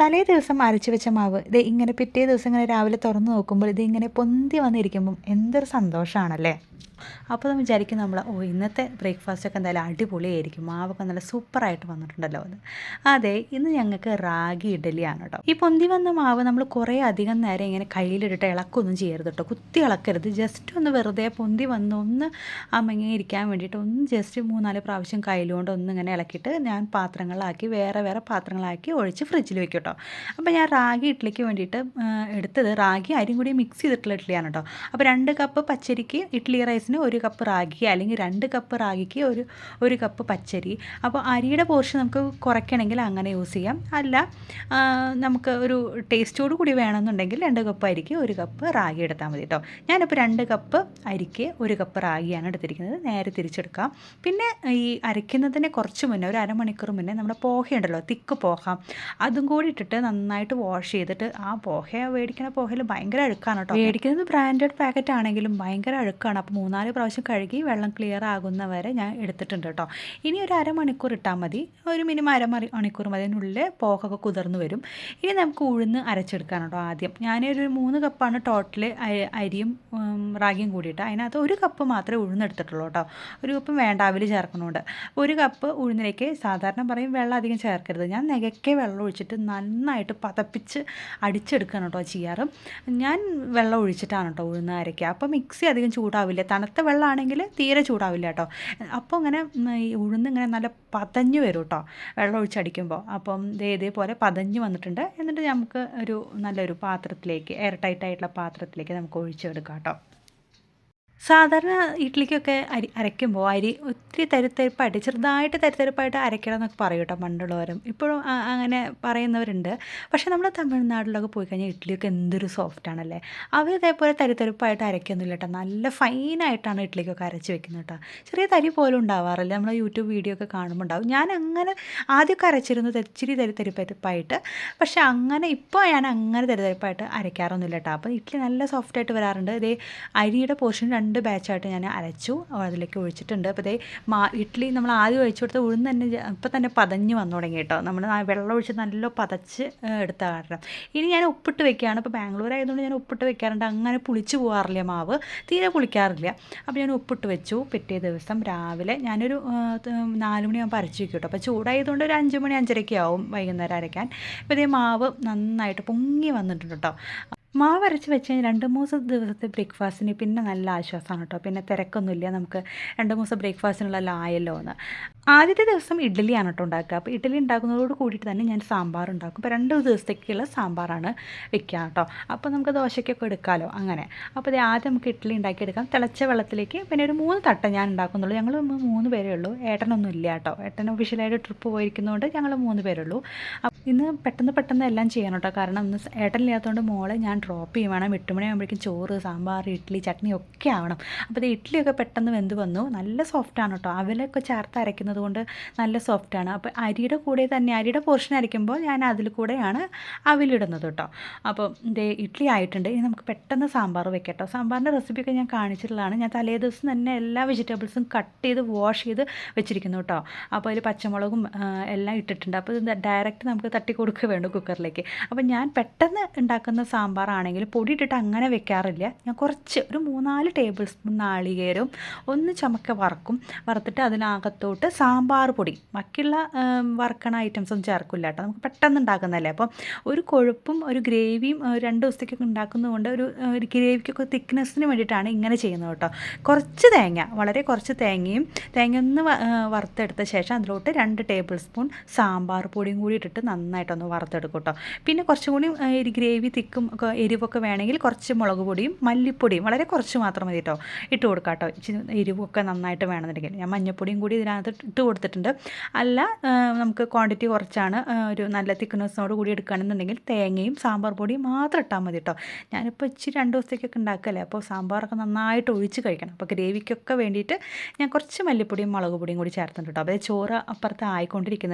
തലേ ദിവസം അരച്ച് വെച്ച മാവ് ഇത് ഇങ്ങനെ പിറ്റേ ദിവസം ഇങ്ങനെ രാവിലെ തുറന്ന് നോക്കുമ്പോൾ ഇത് ഇങ്ങനെ പൊന്തി വന്നിരിക്കുമ്പം എന്തൊരു സന്തോഷമാണല്ലേ. അപ്പോൾ നമ്മൾ വിചാരിക്കും നമ്മൾ ഇന്നത്തെ ബ്രേക്ക്ഫാസ്റ്റൊക്കെ എന്തായാലും അടിപൊളിയായിരിക്കും, മാവൊക്കെ നല്ല സൂപ്പറായിട്ട് വന്നിട്ടുണ്ടല്ലോ എന്ന്. അതെ, ഇന്ന് ഞങ്ങൾക്ക് റാഗി ഇഡലിയാണ് കേട്ടോ. ഈ പൊന്തി വന്ന മാവ് നമ്മൾ കുറേ അധികം നേരം ഇങ്ങനെ കയ്യിലിട്ടിട്ട് ഇളക്കൊന്നും ചെയ്യരുത് കേട്ടോ, കുത്തി ഇളക്കരുത്. ജസ്റ്റ് ഒന്ന് വെറുതെ പൊന്തി വന്ന് ഒന്ന് ഇരിക്കാൻ വേണ്ടിയിട്ട് ഒന്ന് ജസ്റ്റ് 3-4 പ്രാവശ്യം കയ്യിലുകൊണ്ട് ഒന്ന് ഇങ്ങനെ ഇളക്കിയിട്ട് ഞാൻ പാത്രങ്ങളിലാക്കി വേറെ വേറെ പാത്രങ്ങളാക്കി ഒഴിച്ച് ഫ്രിഡ്ജിൽ വെക്കും കേട്ടോ. അപ്പോൾ ഞാൻ റാഗി ഇഡ്ഡലിക്ക് വേണ്ടിയിട്ട് എടുത്തത് റാഗി അരിയും കൂടി മിക്സ് ചെയ്തിട്ടുള്ള ഇഡ്ഡലിയാണ് കേട്ടോ. അപ്പോൾ 2 കപ്പ് പച്ചരിക്ക് ഇഡ്ഡലി റൈസിന് 1 കപ്പ് റാഗി, അല്ലെങ്കിൽ 2 കപ്പ് റാഗിക്ക് ഒരു കപ്പ് പച്ചരി. അപ്പോൾ അരിയുടെ പോർഷൻ നമുക്ക് കുറയ്ക്കണമെങ്കിൽ അങ്ങനെ യൂസ് ചെയ്യാം. അല്ല നമുക്ക് ഒരു ടേസ്റ്റോട് കൂടി വേണമെന്നുണ്ടെങ്കിൽ 2 കപ്പ് അരിക്ക് 1 കപ്പ് റാഗി എടുത്താൽ മതി കേട്ടോ. ഞാനിപ്പോൾ 2 കപ്പ് അരിക്ക് 1 കപ്പ് റാഗിയാണ് എടുത്തിരിക്കുന്നത്. നേരെ തിരിച്ചെടുക്കാം. പിന്നെ ഈ അരയ്ക്കുന്നതിന് കുറച്ച് മുന്നേ ഒരു അരമണിക്കൂർ മുന്നേ നമ്മുടെ പോഹയുണ്ടല്ലോ, തിക്ക് പോഹ, അതും കൂടി ഇട്ടിട്ട് നന്നായിട്ട് വാഷ് ചെയ്തിട്ട്, ആ മേടിക്കുന്ന പോഹയിൽ ഭയങ്കര അഴുക്കാണ് കേട്ടോ. മേടിക്കുന്നത് ബ്രാൻഡഡ് പാക്കറ്റ് ആണെങ്കിലും ഭയങ്കര അഴുക്കാണ്. അപ്പോൾ 3-4 പ്രാവശ്യം കഴുകി വെള്ളം ക്ലിയർ ആകുന്നവരെ ഞാൻ എടുത്തിട്ടുണ്ട് കേട്ടോ. ഇനി ഒരു അരമണിക്കൂർ ഇട്ടാൽ മതി, ഒരു മിനിമം അരമണിക്കൂർ മതി. അതിനുള്ളിൽ പോഹൊക്കെ കുതിർന്ന് വരും. ഇനി നമുക്ക് ഉഴുന്ന് അരച്ചെടുക്കാൻ കേട്ടോ. ആദ്യം ഞാനൊരു 3 കപ്പാണ് ടോട്ടൽ അരിയും റാഗിയും കൂടിയിട്ട്. അതിനകത്ത് 1 കപ്പ് മാത്രമേ ഉഴുന്നെടുത്തിട്ടുള്ളൂ കേട്ടോ. 1 കപ്പ് വേണ്ട, അവിൽ ചേർക്കണോണ്ട്. 1 കപ്പ് ഉഴുന്നിലേക്ക് സാധാരണ പറയും വെള്ളം അധികം ചേർക്കരുത്. ഞാൻ നികക്കെ വെള്ളം ഒഴിച്ചിട്ട് നന്നായിട്ട് പതപ്പിച്ച് അടിച്ചെടുക്കണം കേട്ടോ ചെയ്യാറ്. ഞാൻ വെള്ളം ഒഴിച്ചിട്ടാണ് കേട്ടോ ഉഴുന്ന് അരയ്ക്കുക. അപ്പോൾ മിക്സി അധികം ചൂടാവില്ല. തണുത്ത വെള്ളമാണെങ്കിൽ തീരെ ചൂടാവില്ല കേട്ടോ. അപ്പോൾ ഇങ്ങനെ ഈ ഉഴുന്ന് ഇങ്ങനെ നല്ല പതഞ്ഞ് വരും കേട്ടോ വെള്ളം ഒഴിച്ചടിക്കുമ്പോൾ. അപ്പം ഇതേപോലെ പതഞ്ഞ് വന്നിട്ടുണ്ട്. എന്നിട്ട് നമുക്ക് നല്ലൊരു പാത്രത്തിലേക്ക്, എയർ ടൈറ്റ് ആയിട്ടുള്ള പാത്രത്തിലേക്ക് നമുക്ക് ഒഴിച്ചെടുക്കാം കേട്ടോ. സാധാരണ ഇഡ്ഡലിക്കൊക്കെ അരയ്ക്കുമ്പോൾ അരി ഒത്തിരി തരിത്തരിപ്പായിട്ട്, ചെറുതായിട്ട് തരിത്തരിപ്പായിട്ട് അരയ്ക്കണം എന്നൊക്കെ പറയും കേട്ടോ പണ്ടുള്ളവരും. ഇപ്പോഴും അങ്ങനെ പറയുന്നവരുണ്ട്. പക്ഷേ നമ്മൾ തമിഴ്നാട്ടിലൊക്കെ പോയി കഴിഞ്ഞാൽ ഇഡ്ഡലിയൊക്കെ എന്തൊരു സോഫ്റ്റാണല്ലേ. അവർ ഇതേപോലെ തരിത്തരിപ്പായിട്ട് അരയ്ക്കൊന്നുമില്ല കേട്ടോ. നല്ല ഫൈനായിട്ടാണ് ഇഡ്ഡലിക്കൊക്കെ അരച്ച് വെക്കുന്നത് കേട്ടോ. ചെറിയ തരി പോലും ഉണ്ടാവാറില്ല. നമ്മൾ യൂട്യൂബ് വീഡിയോ ഒക്കെ കാണുമ്പോൾ ഉണ്ടാവും. ഞാൻ അങ്ങനെ ആദ്യമൊക്കെ അരച്ചിരുന്നത് ഇച്ചിരി തരിത്തരിപ്പായിട്ട്, പക്ഷേ ഇപ്പോൾ ഞാൻ അങ്ങനെ തരിത്തരിപ്പായിട്ട് അരയ്ക്കാറൊന്നുമില്ല കേട്ടോ. അപ്പോൾ ഇഡ്ഡലി നല്ല സോഫ്റ്റായിട്ട് വരാറുണ്ട്. ഇതേ അരിയുടെ പോർഷൻ 2 ബാച്ചായിട്ട് ഞാൻ അരച്ചു അതിലേക്ക് ഒഴിച്ചിട്ടുണ്ട്. അപ്പോൾ ഇഡ്ഡലി നമ്മൾ ആദ്യം ഒഴിച്ചു കൊടുത്ത ഉഴുന്ന് തന്നെ ഇപ്പം തന്നെ പതഞ്ഞ് വന്നു തുടങ്ങി കേട്ടോ. നമ്മൾ വെള്ളം ഒഴിച്ച് നല്ല പതച്ച് എടുത്ത കാരണം. ഇനി ഞാൻ ഉപ്പിട്ട് വെക്കുകയാണ്. ഇപ്പോൾ ബാംഗ്ലൂർ ആയതുകൊണ്ട് ഞാൻ ഉപ്പിട്ട് വെക്കാറുണ്ട്. അങ്ങനെ പുളിച്ച് പോകാറില്ല, മാവ് തീരെ പുളിക്കാറില്ല. അപ്പോൾ ഞാൻ ഉപ്പിട്ട് വെച്ചു. പിറ്റേ ദിവസം രാവിലെ ഞാനൊരു 4 മണിയാകുമ്പോൾ അരച്ച് വെക്കും കേട്ടോ. അപ്പോൾ ചൂടായതുകൊണ്ട് ഒരു 5 മണി 5:30 ആവും വൈകുന്നേരം അരയ്ക്കാൻ. അപ്പോൾ ഇതേ മാവ് നന്നായിട്ട് പൊങ്ങി വന്നിട്ടുണ്ട് കേട്ടോ. മാവ് അരച്ച് വെച്ച് കഴിഞ്ഞാൽ 2-3 ദിവസത്തെ ബ്രേക്ക്ഫാസ്റ്റിന് പിന്നെ നല്ല ആശ്വാസമാണ് കേട്ടോ. പിന്നെ തിരക്കൊന്നുമില്ല, നമുക്ക് 2-3 ദിവസം ബ്രേക്ക്ഫാസ്റ്റിനുള്ള ആയല്ലോ എന്ന്. ആദ്യത്തെ ദിവസം ഇഡ്ഡലിയാണ് കേട്ടോ ഉണ്ടാക്കുക. അപ്പോൾ ഇഡ്ഡലി ഉണ്ടാക്കുന്നതോട് കൂടിയിട്ട് തന്നെ ഞാൻ സാമ്പാർ ഉണ്ടാക്കും. അപ്പോൾ 2 ദിവസത്തേക്കുള്ള സാമ്പാറാണ് വെക്കുക കേട്ടോ. അപ്പോൾ നമുക്ക് ദോശയ്ക്കൊക്കെ എടുക്കാമല്ലോ അങ്ങനെ. അപ്പോൾ ഇത് ആദ്യം നമുക്ക് ഇഡ്ഡലി ഉണ്ടാക്കിയെടുക്കാം. തിളച്ച വെള്ളത്തിലേക്ക് പിന്നെ ഒരു 3 തട്ട ഞാൻ ഉണ്ടാക്കുന്നുള്ളൂ. ഞങ്ങൾ 3 പേരേ ഉള്ളൂ. ഏട്ടനൊന്നും ഇല്ല കേട്ടോ. ഏട്ടൻ ഒഫീഷ്യലായിട്ട് ട്രിപ്പ് പോയിരിക്കുന്നതുകൊണ്ട് ഞങ്ങൾ 3 പേരുള്ളൂ. ഇന്ന് പെട്ടെന്ന് എല്ലാം ചെയ്യണം കേട്ടോ. കാരണം ഇന്ന് ഏട്ടനില്ലാത്തതുകൊണ്ട് മോളെ ഞാൻ ഡ്രോപ്പ് ചെയ്യുവാണ്. 8 മണിയാകുമ്പോഴേക്കും ചോറ്, സാമ്പാർ, ഇഡ്ഡലി, ചട്നി ഒക്കെ ആവണം. അപ്പോൾ ഇത് ഇഡ്ഡലിയൊക്കെ പെട്ടെന്ന് വെന്ത് വന്നു. നല്ല സോഫ്റ്റാണ് കേട്ടോ. അവലൊക്കെ ചേർത്ത് അരയ്ക്കുന്നത് കൊണ്ട് നല്ല സോഫ്റ്റാണ്. അപ്പോൾ അരിയുടെ കൂടെ തന്നെ അരിയുടെ പോർഷൻ അരയ്ക്കുമ്പോൾ ഞാൻ അതിൽ കൂടെയാണ് അവിലിടുന്നത് കേട്ടോ. അപ്പോൾ ഇത് ഇഡ്ഡലി ആയിട്ടുണ്ട്. ഇനി നമുക്ക് പെട്ടെന്ന് സാമ്പാർ വെക്കട്ടോ. സാമ്പാറിൻ്റെ റെസിപ്പിയൊക്കെ ഞാൻ കാണിച്ചിട്ടുള്ളതാണ്. ഞാൻ തലേ ദിവസം തന്നെ എല്ലാ വെജിറ്റബിൾസും കട്ട് ചെയ്ത് വാഷ് ചെയ്ത് വെച്ചിരിക്കുന്നു കേട്ടോ. അപ്പോൾ അതിൽ പച്ചമുളകും എല്ലാം ഇട്ടിട്ടുണ്ട്. അപ്പോൾ ഇത് ഡയറക്റ്റ് നമുക്ക് തട്ടി കൊടുക്കുക വേണ്ട കുക്കറിലേക്ക്. അപ്പോൾ ഞാൻ പെട്ടെന്ന് ഉണ്ടാക്കുന്ന സാമ്പാറാണെങ്കിൽ പൊടി ഇട്ടിട്ട് അങ്ങനെ വെക്കാറില്ല. ഞാൻ കുറച്ച് ഒരു 3-4 ടേബിൾ സ്പൂൺ നാളികേരവും ഒന്ന് ചുമക്ക വറുത്തിട്ട് അതിനകത്തോട്ട് സാമ്പാർ പൊടി, ബാക്കിയുള്ള വറുക്കണ ഐറ്റംസ് ഒന്നും ചേർക്കില്ല കേട്ടോ. നമുക്ക് പെട്ടെന്ന് ഉണ്ടാക്കുന്നതല്ലേ. അപ്പം ഒരു കൊഴുപ്പും ഒരു ഗ്രേവിയും 2 ദിവസത്തേക്കൊക്കെ ഉണ്ടാക്കുന്നതുകൊണ്ട് ഒരു ഗ്രേവിക്കൊക്കെ തിക്നെസ്സിന് വേണ്ടിയിട്ടാണ് ഇങ്ങനെ ചെയ്യുന്നത് കേട്ടോ. കുറച്ച് വളരെ കുറച്ച് തേങ്ങ ഒന്ന് വറുത്തെടുത്ത ശേഷം അതിലോട്ട് 2 ടേബിൾ സ്പൂൺ സാമ്പാർ പൊടിയും കൂടി ഇട്ടിട്ട് നന്നായിട്ടൊന്ന് വറുത്തെടുക്കും കേട്ടോ. പിന്നെ കുറച്ചും കൂടി ഗ്രേവി തിക്കും എരിവൊക്കെ വേണമെങ്കിൽ കുറച്ച് മുളക് പൊടിയും മല്ലിപ്പൊടിയും വളരെ കുറച്ച് മാത്രം മതി കേട്ടോ ഇട്ട് കൊടുക്കാം കേട്ടോ. എരിവൊക്കെ നന്നായിട്ട് വേണമെന്നുണ്ടെങ്കിൽ ഞാൻ മഞ്ഞൾപ്പൊടിയും കൂടി ഇതിനകത്ത് ഇട്ട് കൊടുത്തിട്ടുണ്ട്. അല്ല നമുക്ക് ക്വാണ്ടിറ്റി കുറച്ചാണ് ഒരു നല്ല തിക്നെസ്സോട് കൂടി എടുക്കുകയാണെന്നുണ്ടെങ്കിൽ തേങ്ങയും സാമ്പാർ പൊടിയും മാത്രം ഇട്ടാൽ മതി കേട്ടോ. ഞാനിപ്പോൾ ഇച്ചിരി 2 ദിവസത്തേക്കൊക്കെ ഉണ്ടാക്കല്ലേ. അപ്പോൾ സാമ്പാറൊക്കെ നന്നായിട്ട് ഒഴിച്ച് കഴിക്കണം. അപ്പോൾ ഗ്രേവിക്കൊക്കെ വേണ്ടിയിട്ട് ഞാൻ കുറച്ച് മല്ലിപ്പൊടിയും മുളക് പൊടിയും കൂടി ചേർത്തിട്ടുണ്ട് കേട്ടോ. അപ്പോൾ ചോറ് അപ്പുറത്ത്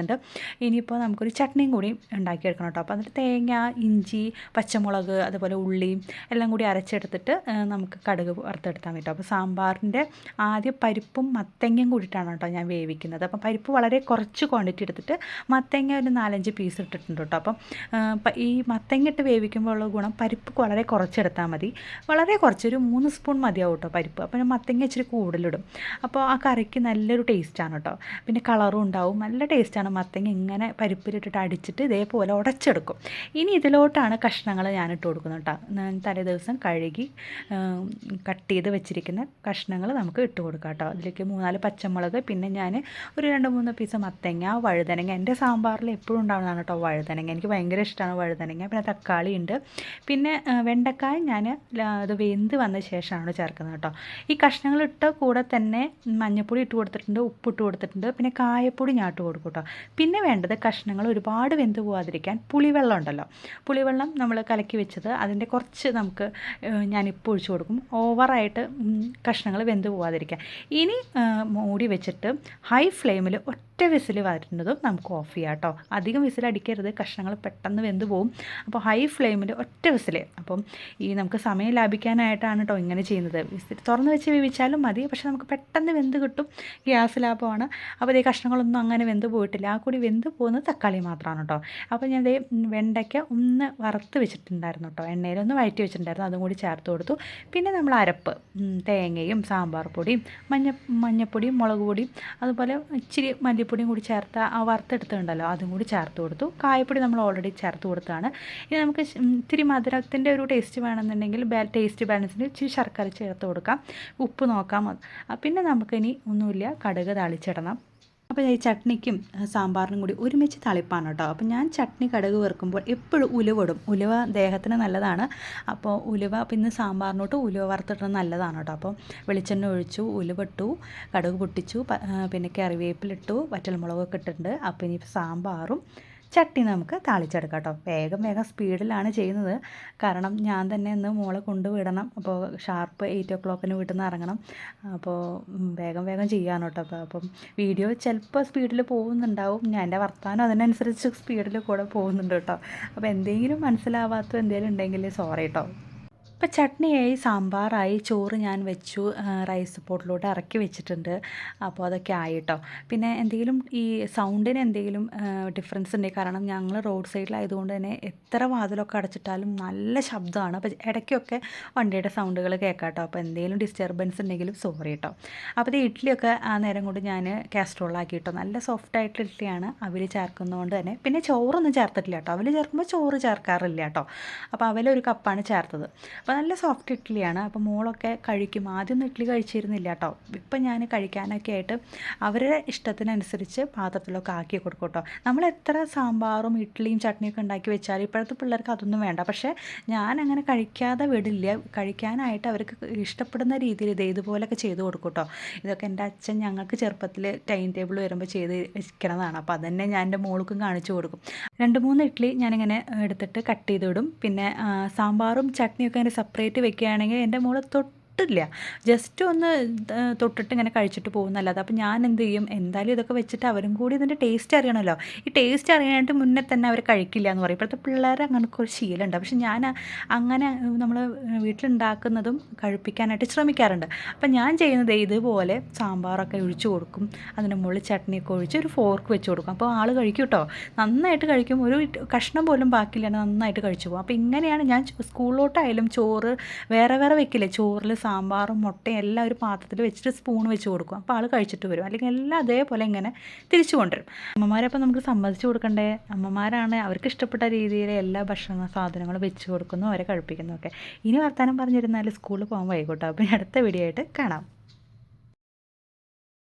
ഇനിയിപ്പോൾ നമുക്കൊരു ചട്നിയും കൂടി ഉണ്ടാക്കിയെടുക്കണം കേട്ടോ. അപ്പോൾ അതിൽ തേങ്ങ, ഇഞ്ചി, പച്ചമുളക്, അതുപോലെ അതുപോലെ ഉള്ളിയും എല്ലാം കൂടി അരച്ചെടുത്തിട്ട് നമുക്ക് കടുക് വറുത്തെടുത്താൽ പറ്റും. അപ്പോൾ സാമ്പാറിൻ്റെ ആദ്യം പരിപ്പും മത്തങ്ങയും കൂടിയിട്ടാണ് കേട്ടോ ഞാൻ വേവിക്കുന്നത്. അപ്പം പരിപ്പ് വളരെ കുറച്ച് ക്വാണ്ടിറ്റി എടുത്തിട്ട് മത്തങ്ങ ഒരു 4-5 പീസ് ഇട്ടിട്ടുണ്ട് കേട്ടോ. അപ്പം ഈ മത്തങ്ങ ഇട്ട് വേവിക്കുമ്പോൾ ഉള്ള ഗുണം പരിപ്പ് വളരെ കുറച്ചെടുത്താൽ മതി, വളരെ കുറച്ച്, ഒരു 3 സ്പൂൺ മതിയാവും കേട്ടോ പരിപ്പ്. അപ്പം മത്തങ്ങ ഇച്ചിരി കൂടുതലിടും. അപ്പോൾ ആ കറിക്ക് നല്ലൊരു ടേസ്റ്റാണ് കേട്ടോ. പിന്നെ കളറും ഉണ്ടാവും, നല്ല ടേസ്റ്റാണ്. മത്തങ്ങ ഇങ്ങനെ പരിപ്പിലിട്ടിട്ട് അടിച്ചിട്ട് ഇതേപോലെ ഉടച്ചെടുക്കും. ഇനി ഇതിലോട്ടാണ് കഷ്ണങ്ങൾ ഞാൻ ഇട്ട് കൊടുക്കുന്നത് കേട്ടോ. തലേ ദിവസം കഴുകി കട്ട് ചെയ്ത് വെച്ചിരിക്കുന്ന കഷ്ണങ്ങൾ നമുക്ക് ഇട്ട് കൊടുക്കാം കേട്ടോ. അതിലേക്ക് 3-4 പച്ചമുളക്, പിന്നെ ഞാൻ ഒരു 2-3 പീസ് മത്തങ്ങ, വഴുതനങ്ങ. എൻ്റെ സാമ്പാറിൽ എപ്പോഴും ഉണ്ടാകുന്നതാണ് കേട്ടോ വഴുതനങ്ങ, എനിക്ക് ഭയങ്കര ഇഷ്ടമാണ് വഴുതനങ്ങ. പിന്നെ തക്കാളി ഉണ്ട്, പിന്നെ വെണ്ടക്കായ ഞാൻ അത് വെന്ത് വന്ന ശേഷമാണ് ചേർക്കുന്നത് കേട്ടോ. ഈ കഷ്ണങ്ങൾ ഇട്ട കൂടെ തന്നെ മഞ്ഞൾപ്പൊടി ഇട്ട് കൊടുത്തിട്ടുണ്ട്, ഉപ്പിട്ട് കൊടുത്തിട്ടുണ്ട്, പിന്നെ കായപ്പൊടി ഞാൻ ഇട്ട് കൊടുക്കും കേട്ടോ. പിന്നെ വേണ്ടത് കഷ്ണങ്ങൾ ഒരുപാട് വെന്ത് പോകാതിരിക്കാൻ പുളിവെള്ളം ഉണ്ടല്ലോ, പുളിവെള്ളം നമ്മൾ കലക്കി വെച്ചത്, അതിൻ്റെ കുറച്ച് നമുക്ക് ഞാനിപ്പോൾ ഒഴിച്ച് കൊടുക്കും, ഓവറായിട്ട് കഷ്ണങ്ങൾ വെന്ത് പോകാതിരിക്കാൻ. ഇനി മൂടി വെച്ചിട്ട് ഹൈ ഫ്ലെയിമിൽ ഒറ്റ വിസിൽ വരുന്നതും നമുക്ക് ഓഫ് ചെയ്യാം കേട്ടോ. അധികം വിസിൽ അടിക്കരുത്, കഷ്ണങ്ങൾ പെട്ടെന്ന് വെന്ത് പോകും. അപ്പോൾ ഹൈ ഫ്ലെയിമിൽ ഒറ്റ വിസിൽ. അപ്പം നമുക്ക് സമയം ലാഭിക്കാനായിട്ടാണ് കേട്ടോ ഇങ്ങനെ ചെയ്യുന്നത്. വിസിൽ തുറന്ന് വെച്ച് വേവിച്ചാലും മതി, പക്ഷേ നമുക്ക് പെട്ടെന്ന് വെന്ത് കിട്ടും, ഗ്യാസ് ലാഭമാണ്. അപ്പോൾ ഈ കഷ്ണങ്ങളൊന്നും അങ്ങനെ വെന്ത് പോയിട്ടില്ല, ആ കൂടി വെന്ത് പോകുന്നത് തക്കാളി മാത്രമാണ് കേട്ടോ. അപ്പോൾ ഞാൻ വെണ്ടയ്ക്ക ഒന്ന് വറുത്ത് വെച്ചിട്ടുണ്ടായിരുന്നു കേട്ടോ, എണ്ണയിലൊന്ന് വഴറ്റി വെച്ചിട്ടുണ്ടായിരുന്നു, അതും കൂടി ചേർത്ത് കൊടുത്തു. പിന്നെ നമ്മൾ അരപ്പ്, തേങ്ങയും സാമ്പാർ പൊടിയും മഞ്ഞപ്പൊടിയും മുളക് പൊടിയും അതുപോലെ ഇച്ചിരി മല്ലിപ്പൊടിയും കൂടി ചേർത്ത് ആ വറുത്തെടുത്തുണ്ടല്ലോ അതും കൂടി ചേർത്ത് കൊടുത്തു. കായപ്പൊടി നമ്മൾ ഓൾറെഡി ചേർത്ത് കൊടുത്താണ്. ഇനി നമുക്ക് ഇത്തിരി മധുരത്തിൻ്റെ ഒരു ടേസ്റ്റ് വേണമെന്നുണ്ടെങ്കിൽ ടേസ്റ്റ് ബാലൻസിന് ഇച്ചിരി ശർക്കര ചേർത്ത് കൊടുക്കാം, ഉപ്പ് നോക്കാം. പിന്നെ നമുക്കിനി ഒന്നുമില്ല, കടുക് താളിച്ചിടണം. അപ്പോൾ ഈ ചട്നിക്കും സാമ്പാറിനും കൂടി ഒരുമിച്ച് താളിപ്പാണ് കേട്ടോ. അപ്പോൾ ഞാൻ ചട്നി കടുക് വറുക്കുമ്പോൾ എപ്പോഴും ഉലുവ ഇടും, ഉലുവ ദേഹത്തിന് നല്ലതാണ്. അപ്പോൾ ഉലുവ പിന്നെ സാമ്പാറിനോട്ട് ഉലുവ വറുത്തിടുന്നത് നല്ലതാണ് കേട്ടോ. അപ്പോൾ വെളിച്ചെണ്ണ ഒഴിച്ചു, ഉലുവ ഇട്ടു, കടുക് പൊട്ടിച്ചു, പിന്നെ കറിവേപ്പിലിട്ടു, വറ്റൽമുളകൊക്കെ ഇട്ടിട്ടുണ്ട്. അപ്പോൾ ഇനി സാമ്പാറും ചട്നി നമുക്ക് താളിച്ചെടുക്കാം കേട്ടോ. വേഗം സ്പീഡിലാണ് ചെയ്യുന്നത്, കാരണം ഞാൻ തന്നെ ഇന്ന് മോളെ കൊണ്ടുവിടണം. അപ്പോൾ ഷാർപ്പ് 8 o'clock വീട്ടിൽ നിന്ന് ഇറങ്ങണം. അപ്പോൾ വേഗം ചെയ്യാൻ കേട്ടോ. അപ്പം വീഡിയോ ചിലപ്പോൾ സ്പീഡിൽ പോകുന്നുണ്ടാവും, ഞാൻ എൻ്റെ വർത്താനം അതിനനുസരിച്ച് സ്പീഡിൽ കൂടെ പോകുന്നുണ്ട് കേട്ടോ. അപ്പോൾ എന്തെങ്കിലും മനസ്സിലാവാത്ത എന്തെങ്കിലും ഉണ്ടെങ്കിൽ സോറി കേട്ടോ. ഇപ്പോൾ ചട്നിയായി, സാമ്പാറായി, ചോറ് ഞാൻ വെച്ചു, റൈസ് പോട്ടിലോട്ട് ഇറക്കി വെച്ചിട്ടുണ്ട്. അപ്പോൾ അതൊക്കെ ആയി കേട്ടോ. പിന്നെ എന്തെങ്കിലും ഈ സൗണ്ടിന് എന്തെങ്കിലും ഡിഫറൻസ് ഉണ്ട്, കാരണം ഞങ്ങൾ റോഡ് സൈഡിലായതുകൊണ്ട് തന്നെ എത്ര വാതിലൊക്കെ അടച്ചിട്ടാലും നല്ല ശബ്ദമാണ്. അപ്പോൾ ഇടയ്ക്കൊക്കെ വണ്ടിയുടെ സൗണ്ടുകൾ കേൾക്കാം കേട്ടോ. അപ്പോൾ എന്തെങ്കിലും ഡിസ്റ്റർബൻസ് ഉണ്ടെങ്കിലും സോറി കേട്ടോ. അപ്പോൾ ഇത് ഇഡ്ഡലിയൊക്കെ ആ നേരം കൊണ്ട് ഞാൻ കാസ്ട്രോളാക്കി കേട്ടോ. നല്ല സോഫ്റ്റായിട്ടുള്ള ഇഡ്ഡലിയാണ് അവൽ ചേർക്കുന്നതുകൊണ്ട് തന്നെ. പിന്നെ ചോറൊന്നും ചേർത്തിട്ടില്ല കേട്ടോ, അവൽ ചേർക്കുമ്പോൾ ചോറ് ചേർക്കാറില്ല കേട്ടോ. അപ്പോൾ അവലൊരു കപ്പാണ് ചേർത്തത്. അപ്പോൾ നല്ല സോഫ്റ്റ് ഇഡ്ഡലിയാണ്. അപ്പോൾ മോളൊക്കെ കഴിക്കും. ആദ്യമൊന്നും ഇഡ്ഡലി കഴിച്ചിരുന്നില്ല കേട്ടോ. ഇപ്പം ഞാൻ കഴിക്കാനൊക്കെ ആയിട്ട് അവരുടെ ഇഷ്ടത്തിനനുസരിച്ച് പാത്രത്തിലൊക്കെ ആക്കി കൊടുക്കും കേട്ടോ. നമ്മൾ എത്ര സാമ്പാറും ഇഡ്ഡലിയും ചട്നിയൊക്കെ ഉണ്ടാക്കി വെച്ചാൽ ഇപ്പോഴത്തെ പിള്ളേർക്ക് അതൊന്നും വേണ്ട. പക്ഷേ ഞാനങ്ങനെ കഴിക്കാതെ വിടില്ല, കഴിക്കാനായിട്ട് അവർക്ക് ഇഷ്ടപ്പെടുന്ന രീതിയിൽ ഇതുപോലൊക്കെ ചെയ്ത് കൊടുക്കും കേട്ടോ. ഇതൊക്കെ എൻ്റെ അച്ഛൻ ഞങ്ങൾക്ക് ചെറുപ്പത്തിൽ ടൈം ടേബിൾ വരുമ്പോൾ ചെയ്ത് വെക്കണതാണ്. അപ്പോൾ അതന്നെ ഞാൻ എൻ്റെ മോൾക്കും കാണിച്ചു കൊടുക്കും. 2-3 ഇഡ്ഡലി ഞാനിങ്ങനെ എടുത്തിട്ട് കട്ട് ചെയ്തിടും. പിന്നെ സാമ്പാറും ചട്നിയൊക്കെ അങ്ങനെ സെപ്പറേറ്റ് വെക്കുകയാണെങ്കിൽ എൻ്റെ മോളെ തൊട്ടില്ല, ജസ്റ്റ് ഒന്ന് തൊട്ടിട്ട് ഇങ്ങനെ കഴിച്ചിട്ട് പോകുന്നല്ലാതെ. അപ്പോൾ ഞാൻ എന്ത് ചെയ്യും, എന്തായാലും ഇതൊക്കെ വെച്ചിട്ട് അവരും കൂടി ഇതിൻ്റെ ടേസ്റ്റ് അറിയണമല്ലോ. ഈ ടേസ്റ്റ് അറിയാനായിട്ട് മുന്നേ തന്നെ അവർ കഴിക്കില്ല എന്ന് പറയും. ഇപ്പോഴത്തെ പിള്ളേർ അങ്ങനൊക്കെ ഒരു ശീലമുണ്ട്. പക്ഷെ ഞാൻ അങ്ങനെ നമ്മൾ വീട്ടിലുണ്ടാക്കുന്നതും കഴിപ്പിക്കാനായിട്ട് ശ്രമിക്കാറുണ്ട്. അപ്പം ഞാൻ ചെയ്യുന്നത് ഇതുപോലെ സാമ്പാറൊക്കെ ഒഴിച്ച് കൊടുക്കും, അതിന് മുകളിൽ ചട്നിയൊക്കെ ഒഴിച്ച് ഒരു ഫോർക്ക് വെച്ച് കൊടുക്കും. അപ്പോൾ ആൾ കഴിക്കും കേട്ടോ, നന്നായിട്ട് കഴിക്കും, ഒരു കഷ്ണം പോലും ബാക്കിയില്ല, നന്നായിട്ട് കഴിച്ചു പോകും. അപ്പോൾ ഇങ്ങനെയാണ് ഞാൻ സ്കൂളിലോട്ടായാലും ചോറ് വേറെ വെക്കില്ലേ, ചോറിൽ സാമ്പാറും മുട്ടയും എല്ലാം ഒരു പാത്രത്തിൽ വെച്ചിട്ട് സ്പൂൺ വെച്ച് കൊടുക്കും. അപ്പോൾ ആൾ കഴിച്ചിട്ട് വരും, അല്ലെങ്കിൽ എല്ലാം അതേപോലെ ഇങ്ങനെ തിരിച്ചു കൊണ്ടുവരും. അമ്മമാരപ്പോൾ നമുക്ക് സമ്മതിച്ചു കൊടുക്കണ്ടേ, അമ്മമാരാണ്, അവർക്ക് ഇഷ്ടപ്പെട്ട രീതിയിൽ എല്ലാ ഭക്ഷണ സാധനങ്ങളും വെച്ച് കൊടുക്കുന്നു, അവരെ കഴിപ്പിക്കുന്നു ഒക്കെ. ഇനി വർത്താനം പറഞ്ഞിരുന്നാൽ സ്കൂളിൽ പോകാൻ വൈകോട്ടോ. അപ്പോൾ അടുത്ത വീഡിയോ ആയിട്ട് കാണാം.